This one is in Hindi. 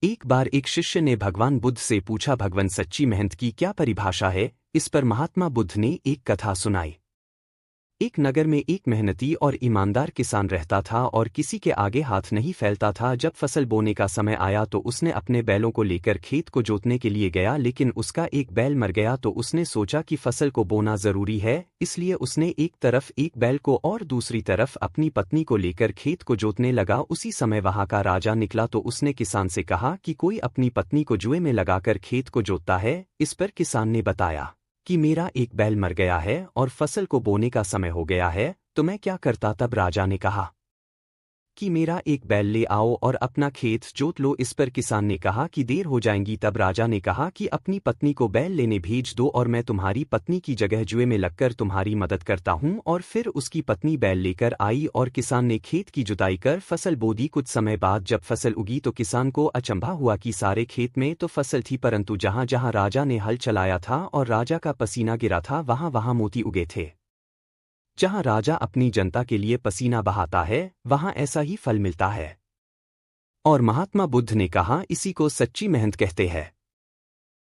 एक बार एक शिष्य ने भगवान बुद्ध से पूछा, भगवान सच्ची मेहनत की क्या परिभाषा है? इस पर महात्मा बुद्ध ने एक कथा सुनाई। एक नगर में एक मेहनती और ईमानदार किसान रहता था और किसी के आगे हाथ नहीं फैलता था। जब फसल बोने का समय आया तो उसने अपने बैलों को लेकर खेत को जोतने के लिए गया, लेकिन उसका एक बैल मर गया। तो उसने सोचा कि फसल को बोना जरूरी है, इसलिए उसने एक तरफ एक बैल को और दूसरी तरफ अपनी पत्नी को लेकर खेत को जोतने लगा। उसी समय वहां का राजा निकला तो उसने किसान से कहा कि कोई अपनी पत्नी को जुए में लगाकर खेत को जोतता है। इस पर किसान ने बताया कि मेरा एक बैल मर गया है और फसल को बोने का समय हो गया है, तो मैं क्या करता? तब राजा ने कहा कि मेरा एक बैल ले आओ और अपना खेत जोत लो। इस पर किसान ने कहा कि देर हो जाएगी। तब राजा ने कहा कि अपनी पत्नी को बैल लेने भेज दो और मैं तुम्हारी पत्नी की जगह जुए में लगकर तुम्हारी मदद करता हूं। और फिर उसकी पत्नी बैल लेकर आई और किसान ने खेत की जुताई कर फसल बो दी। कुछ समय बाद जब फसल उगी तो किसान को अचंभा हुआ कि सारे खेत में तो फसल थी, परंतु जहां जहां राजा ने हल चलाया था और राजा का पसीना गिरा था वहां वहां मोती उगे थे। जहां राजा अपनी जनता के लिए पसीना बहाता है, वहां ऐसा ही फल मिलता है। और महात्मा बुद्ध ने कहा, इसी को सच्ची मेहनत कहते हैं।